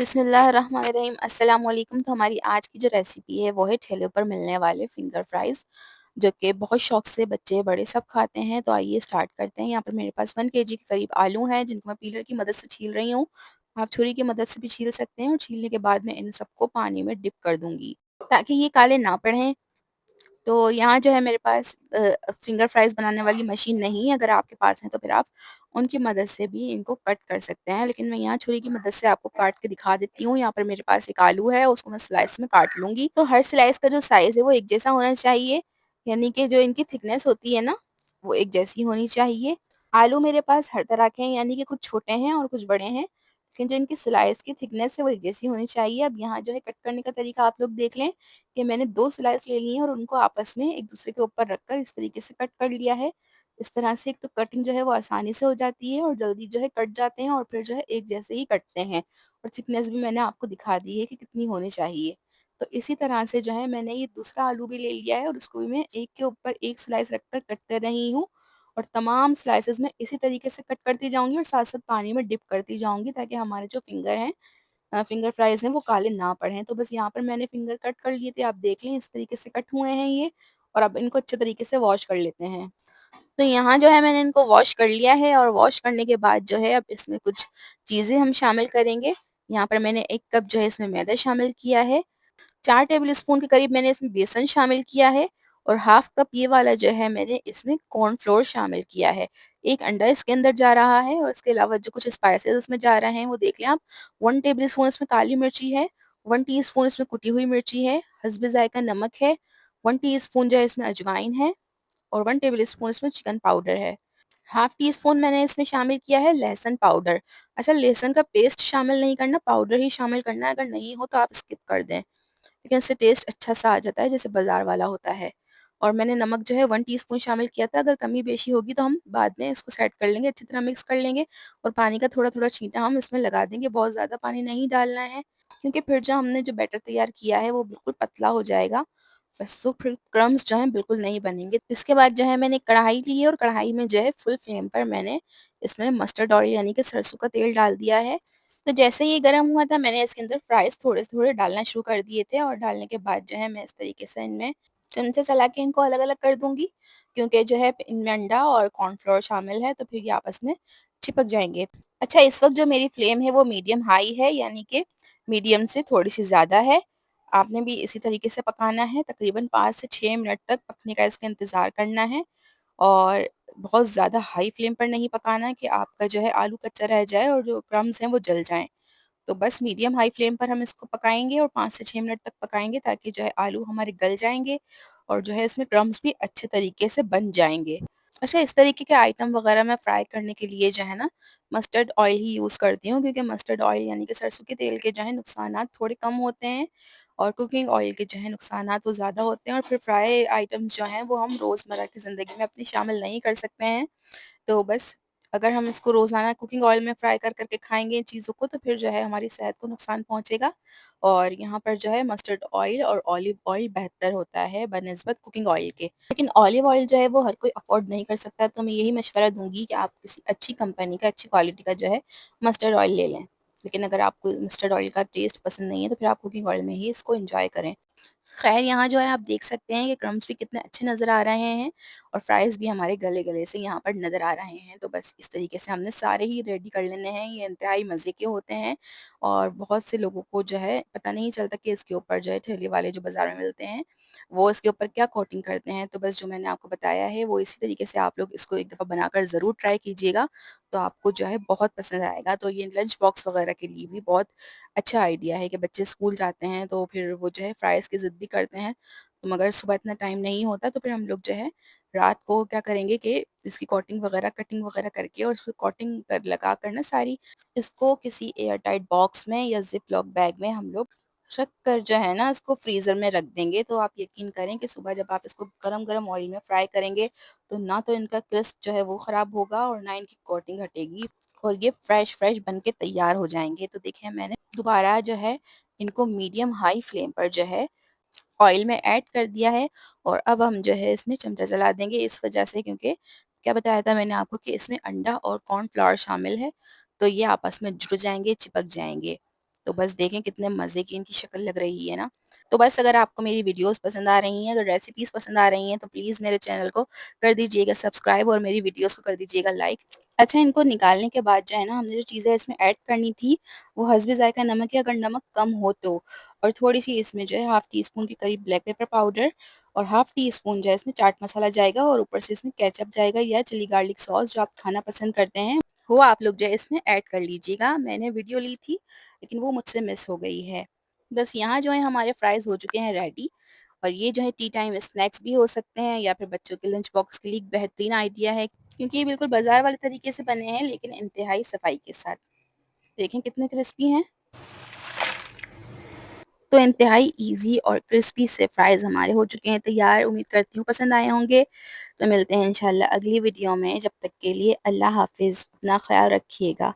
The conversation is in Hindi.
बिस्मिल्लाहिर्रहमानिर्रहीम अस्सलाम वालेकुम। तो हमारी आज की जो रेसिपी है वो है ठेले पर मिलने वाले फिंगर फ्राइज़, जो कि बहुत शौक से बच्चे बड़े सब खाते हैं। तो आइए स्टार्ट करते हैं। यहाँ पर मेरे पास 1 केजी के करीब आलू हैं, जिनको मैं पीलर की मदद से छील रही हूँ। आप छुरी की मदद से भी छील सकते हैं और छीलने के बाद मैं इन सबको पानी में डिप कर दूँगी, ताकि ये काले ना पड़ें। तो यहाँ जो है मेरे पास फिंगर फ्राइज़ बनाने वाली मशीन नहीं है। अगर आपके पास है तो फिर आप उनकी मदद से भी इनको कट कर सकते हैं। लेकिन मैं यहाँ छुरी की मदद से आपको काट के दिखा देती हूँ। यहाँ पर मेरे पास एक आलू है, उसको मैं स्लाइस में काट लूँगी। तो हर स्लाइस का जो साइज़ है वो एक जैसा होना चाहिए, यानी कि जो इनकी थिकनेस होती है ना, वो एक जैसी होनी चाहिए। आलू मेरे पास हर तरह के हैं, यानी कि कुछ छोटे हैं और कुछ बड़े हैं। लेकिन जो इनकी स्लाइस की थिकनेस है वो एक जैसी होनी चाहिए। अब यहाँ जो है कट करने का तरीका आप लोग देख लें कि मैंने 2 स्लाइस ले ली हैं और उनको आपस में एक-दूसरे के ऊपर रखकर इस तरीके से कट कर लिया है। इस तरह से एक तो कटिंग जो है वो आसानी से हो जाती है और जल्दी जो है कट जाते हैं और फिर जो है एक जैसे ही कटते हैं। और थिकनेस भी मैंने आपको दिखा दी है कि कितनी होनी चाहिए। तो इसी तरह से जो है मैंने ये दूसरा आलू भी ले लिया है और उसको भी मैं एक के ऊपर एक स्लाइस रखकर कट कर रही हूँ। और तमाम स्लाइसेस मैं इसी तरीके से कट करती जाऊँगी और साथ-साथ पानी में डिप करती जाऊँगी, ताकि हमारे जो फिंगर फ्राइज़ हैं वो काले ना पड़ें। तो बस यहाँ पर मैंने फिंगर कट कर लिए थे, आप देख लें इस तरीके से कट हुए हैं ये। और अब इनको अच्छे तरीके से वॉश कर लेते हैं। तो यहाँ जो है मैंने इनको वॉश कर लिया है और वॉश करने के बाद जो है अब इसमें कुछ चीज़ें हम शामिल करेंगे। यहाँ पर मैंने 1 कप जो है इसमें मैदा शामिल किया है। 4 टेबलस्पून के करीब मैंने इसमें बेसन शामिल किया है और हाफ कप ये वाला जो है मैंने इसमें कॉर्नफ्लोर शामिल किया है। 1 अंडा इसके अंदर जा रहा है और इसके अलावा जो कुछ स्पाइसेस इसमें जा रहे हैं वो देख लें आप। 1 टेबलस्पून इसमें काली मिर्ची है, 1 टीस्पून इसमें कुटी हुई मिर्ची है, हस्बे ज़ायक़ा नमक है, 1 टीस्पून जो है इसमें अजवाइन है और 1 टेबलस्पून इसमें चिकन पाउडर है। हाफ टी स्पून मैंने इसमें शामिल किया है लहसुन पाउडर। अच्छा, लहसुन का पेस्ट शामिल नहीं करना, पाउडर ही शामिल करना है। अगर नहीं हो तो आप स्किप कर दें। लेकिन इससे टेस्ट अच्छा-सा आ जाता है जैसे बाज़ार वाला होता है। और मैंने नमक जो है 1 टीस्पून शामिल किया था, अगर कमी-बेशी होगी तो हम बाद में इसको सेट कर लेंगे, अच्छी तरह मिक्स कर लेंगे और पानी का थोड़ा-थोड़ा छींटा हम इसमें लगा देंगे, बहुत ज़्यादा पानी नहीं डालना है, क्योंकि फिर जो हमने जो बैटर तैयार किया है वो बिल्कुल पतला हो जाएगा, बस तो फिर क्रम्ब्स जो हैं बिल्कुल नहीं बनेंगे। इसके बाद जो है मैंने कढ़ाई ली है और कढ़ाई में जो है फुल फ्लेम पर मैंने इसमें मस्टर्ड ऑयल यानी कि सरसों का तेल डाल दिया है। तो जैसे ही ये गरम हुआ था मैंने इसके अंदर फ्राइज़ थोड़े-थोड़े डालना शुरू कर दिए थे और डालने के बाद जो है मैं इस तरीके से इनमें चमचे चला के इनको अलग-अलग कर दूँगी, क्योंकि जो है इनमें अंडा और कॉर्नफ्लोर शामिल है तो फिर ये आपस में चिपक जाएँगे। अच्छा, इस वक़्त जो मेरी फ्लेम है वो मीडियम हाई है, यानी कि मीडियम से थोड़ी-सी ज़्यादा है। आपने भी इसी तरीके से पकाना है, तकरीबन 5 से 6 मिनट तक पकने का इसका इंतज़ार करना है। और बहुत ज़्यादा हाई फ्लेम पर नहीं पकाना है कि आपका जो है आलू कच्चा रह जाए और जो क्रम्ब्स हैं वो जल जाएँ। तो बस मीडियम हाई फ्लेम पर हम इसको पकाएँगे और 5 से 6 मिनट तक पकाएँगे, ताकि जो है आलू हमारे गल जाएँगे और जो है इसमें क्रम्ब्स भी अच्छे तरीके से बन जाएँगे। अच्छा, इस तरीके के आइटम वग़ैरह मैं फ्राई करने के लिए जो है ना मस्टर्ड ऑयल ही यूज़ करती हूँ, क्योंकि मस्टर्ड ऑयल यानी कि सरसों के तेल के जो है नुकसानात थोड़े कम होते हैं और कुकिंग ऑयल के जो है नुकसानात वो ज़्यादा होते हैं और फिर फ्राई आइटम्स जो हैं वो हम रोज़मर्रा की ज़िंदगी में अपनी शामिल नहीं कर सकते हैं। तो बस अगर हम इसको रोज़ाना कुकिंग ऑयल में फ्राई कर के खाएँगे इन चीज़ों को, तो फिर जो है हमारी सेहत को नुकसान पहुँचेगा। और यहाँ पर जो है मस्टर्ड ऑयल और ऑलिव ऑयल बेहतर होता है बनिस्बत कुकिंग ऑयल के। लेकिन ऑलिव ऑयल जो है वो हर कोई अफ़ोर्ड नहीं कर सकता, तो मैं यही मशवरा दूँगी कि आप किसी अच्छी कंपनी का, अच्छी क्वालिटी का जो है मस्टर्ड ऑयल ले लें। लेकिन अगर आपको मस्टर्ड ऑयल का टेस्ट पसंद नहीं है तो फिर आप कुकिंग ऑयल में ही इसको एन्जॉय करें। ख़ैर, यहाँ जो है आप देख सकते हैं कि क्रम्ब्स भी कितने अच्छे नज़र आ रहे हैं और फ्राइज़ भी हमारे गले-गले से यहाँ पर नज़र आ रहे हैं। तो बस इस तरीके से हमने सारे ही रेडी कर लेने हैं, ये इंतहाई मज़े के होते हैं और बहुत से लोगों को जो है पता नहीं चलता कि इसके ऊपर जो है ठेले वाले जो बाज़ार में मिलते हैं, वो इसके ऊपर क्या कोटिंग करते हैं। तो बस जो मैंने आपको बताया है वो इसी तरीके से आप लोग इसको एक दफ़ा बनाकर ज़रूर ट्राई कीजिएगा, तो आपको जो है बहुत पसंद आएगा। तो ये लंच बॉक्स वग़ैरह के लिए भी बहुत अच्छा आइडिया है कि बच्चे स्कूल जाते हैं तो फिर वो जो है फ्राइज़ की ज़िद भी करते हैं। तो मगर सुबह इतना टाइम नहीं होता तो फिर हम लोग जो है रात को क्या करेंगे कि इसकी कोटिंग वगैरह, कटिंग वगैरह करके और उसपे कोटिंग कर लगा कर ना सारी, इसको किसी एयर टाइट बॉक्स में या ज़िप लॉक बैग में हम लोग रख कर जो है ना इसको फ्रीज़र में रख देंगे। तो आप यकीन करें कि सुबह जब आप इसको गरम-गरम ऑयल में फ्राई करेंगे तो ना तो इनका क्रिस्प जो है वो ख़राब होगा और ना इनकी कोटिंग हटेगी और ये फ्रेश-फ्रेश बन के तैयार हो जाएँगे। तो देखिए मैंने दोबारा जो है इनको मीडियम हाई फ्लेम पर जो है ऑयल में ऐड कर दिया है और अब हम जो है इसमें चमचा चला देंगे, इस वजह से क्योंकि क्या बताया था मैंने आपको कि इसमें अंडा और कॉर्नफ्लावर शामिल है, तो ये आपस में जुड़ जाएँगे, चिपक जाएँगे। तो बस देखें कितने मज़े की इनकी शक्ल लग रही है ना। तो बस अगर आपको मेरी वीडियोज़ पसंद आ रही हैं, अगर रेसिपीज़ पसंद आ रही हैं तो प्लीज़ मेरे चैनल को कर दीजिएगा सब्सक्राइब और मेरी वीडियोज़ को कर दीजिएगा लाइक। अच्छा, इनको निकालने के बाद जो है ना, हमने जो चीज़ें इसमें ऐड करनी थी वो हस्बे ज़ायक़ा नमक है, अगर नमक कम हो तो। और थोड़ी-सी इसमें जो है हाफ़ टी स्पून के करीब ब्लैक पेपर पाउडर और हाफ़ टी स्पून जो है इसमें चाट मसाला जाएगा और ऊपर से इसमें केचअप जाएगा या चिली गार्लिक सॉस जो आप खाना पसंद करते हैं, वो आप लोग जो है इसमें ऐड कर लीजिएगा। मैंने वीडियो ली थी लेकिन वो मुझसे मिस हो गई है। बस यहाँ जो है हमारे फ्राइज़ हो चुके हैं रेडी और ये जो है टी टाइम स्नैक्स भी हो सकते हैं या फिर बच्चों के लंच बॉक्स के लिए एक बेहतरीन आइडिया है, क्योंकि ये बिल्कुल बाज़ार वाले तरीके से बने हैं लेकिन इंतहाई सफाई के साथ। देखें कितने क्रिस्पी हैं। तो इंतहाई ईज़ी और क्रिस्पी से फ्राइज़ हमारे हो चुके हैं तैयार। उम्मीद करती हूँ पसंद आए होंगे। तो मिलते हैं इंशाल्लाह अगली वीडियो में। जब तक के लिए अल्लाह हाफ़िज़। अपना ख़्याल रखिएगा।